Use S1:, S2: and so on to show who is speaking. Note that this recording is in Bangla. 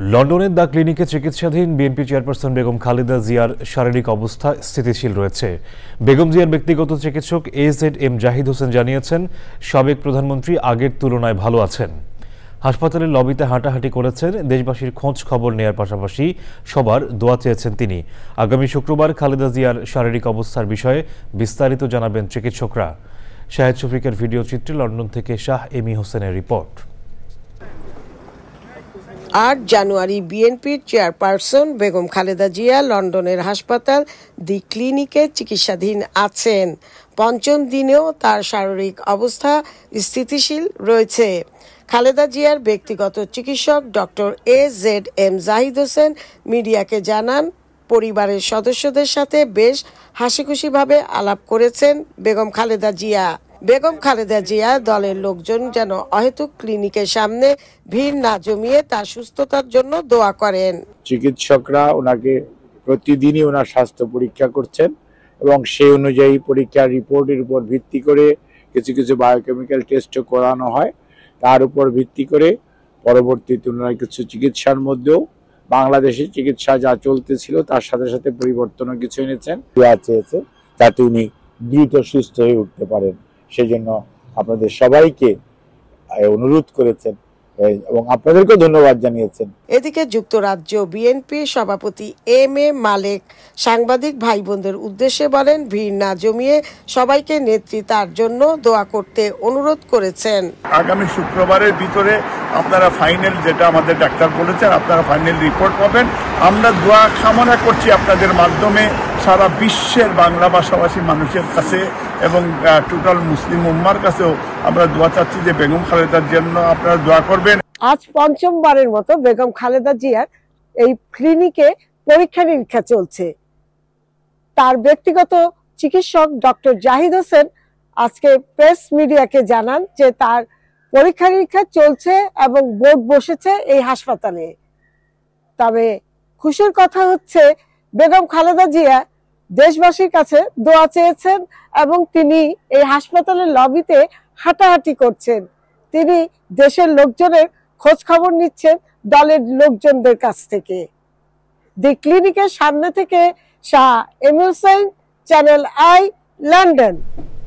S1: লন্ডনের দ্য ক্লিনিকে চিকিৎসাধীন বিএনপি চেয়ারপারসন বেগম খালেদা জিয়ার শারীরিক অবস্থা স্থিতিশীল রয়েছে। বেগম জিয়ার ব্যক্তিগত চিকিৎসক AZM জাহিদ হোসেন জানিয়েছেন, সাবেক প্রধানমন্ত্রী আগের তুলনায় ভালো আছেন। হাসপাতালের লবিতে হাঁটাহাঁটি করেছেন, দেশবাসীর খোঁজ খবর নেয়ার পাশাপাশি সবার দোয়া চেয়েছেন তিনি। আগামী শুক্রবার খালেদা জিয়ার শারীরিক অবস্থার বিষয়ে বিস্তারিত জানাবেন চিকিৎসকরা। শাহেদ শফিকের ভিডিও চিত্রে লন্ডন থেকে শাহ এমি হোসেনের রিপোর্ট।
S2: ৮ জানুয়ারি বিএনপির চেয়ারপারসন বেগম খালেদা জিয়া লন্ডনের হাসপাতাল দি ক্লিনিকে চিকিৎসাধীন আছেন। পঞ্চম দিনেও তার শারীরিক অবস্থা স্থিতিশীল রয়েছে। খালেদা জিয়ার ব্যক্তিগত চিকিৎসক ডক্টর AZM জাহিদ হোসেন মিডিয়াকে জানান, পরিবারের সদস্যদের সাথে বেশ হাসিখুশিভাবে আলাপ করেছেন বেগম খালেদা জিয়া। বেগম খালেদা জিয়া দলের লোকজন যেন অহেতুক ক্লিনিকের সামনে ভিড় না জমিয়ে তার সুস্থতার জন্য দোয়া করেন।
S3: চিকিৎসকরা ওনাকে প্রতিদিনই ওনার স্বাস্থ্য পরীক্ষা করছেন এবং সেই অনুযায়ী পরীক্ষার রিপোর্টের উপর ভিত্তি করে কিছু কিছু বায়োকেমিক্যাল টেস্টও করানো হয়। তার উপর ভিত্তি করে পরবর্তীতে ওনারা কিছু চিকিৎসার মধ্যেও বাংলাদেশের চিকিৎসা যা চলতেছিল তার সাথে সাথে পরিবর্তনও কিছু এনেছেন, চেয়েছে যাতে উনি দ্রুত সুস্থ হয়ে উঠতে পারেন। সেজন্য আপনাদের সবাইকে অনুরোধ করেছেন এবং আপনাদেরকে ধন্যবাদ জানিয়েছেন।
S2: এদিকে যুক্তরাজ্য বিএনপির সভাপতি MA মালেক সাংবাদিক ভাই বোনদের উদ্দেশ্যে বলেন, ভিড় না জমিয়ে সবাইকে নেত্রী তার জন্য দোয়া করতে অনুরোধ করেছেন।
S4: আগামী শুক্রবারের ভিতরে আপনারা ফাইনাল, যেটা আমাদের ডাক্তার বলেছেন, আপনারা ফাইনাল রিপোর্ট পাবেন। আমরা দোয়া কামনা করছি আপনাদের মাধ্যমে সারা বিশ্বের বাংলা ভাষাভাষী মানুষের কাছে এবং টোটাল মুসলিম উম্মার কাছেও আমরা দোয়া চাচ্ছি যে বেগম খালেদার জন্য আপনারা দোয়া করবেন।
S2: আজ পঞ্চমবারের মতো বেগম খালেদা জিয়ার এই ক্লিনিকে পরীক্ষা নিরীক্ষা চলছে। তার ব্যক্তিগত চিকিৎসক ডক্টর জাহিদ হোসেন আজকে প্রেস মিডিয়াকে জানান যে তার পরীক্ষা নিরীক্ষা চলছে এবং বোর্ড বসেছে এই হাসপাতালে। তবে খুশির কথা হচ্ছে, বেগম খালেদা জিয়া দেশবাসীর কাছে দোয়া চেয়েছেন এবং তিনি এই হাসপাতালের লবিতে হাঁটাহাঁটি করছেন। তিনি দেশের লোকজনের খোঁজ খবর নিচ্ছেন দলের লোকজনদের কাছ থেকে। দি ক্লিনিকের সামনে থেকে শাহ এমি হোসেন, চ্যানেল আই, লন্ডন।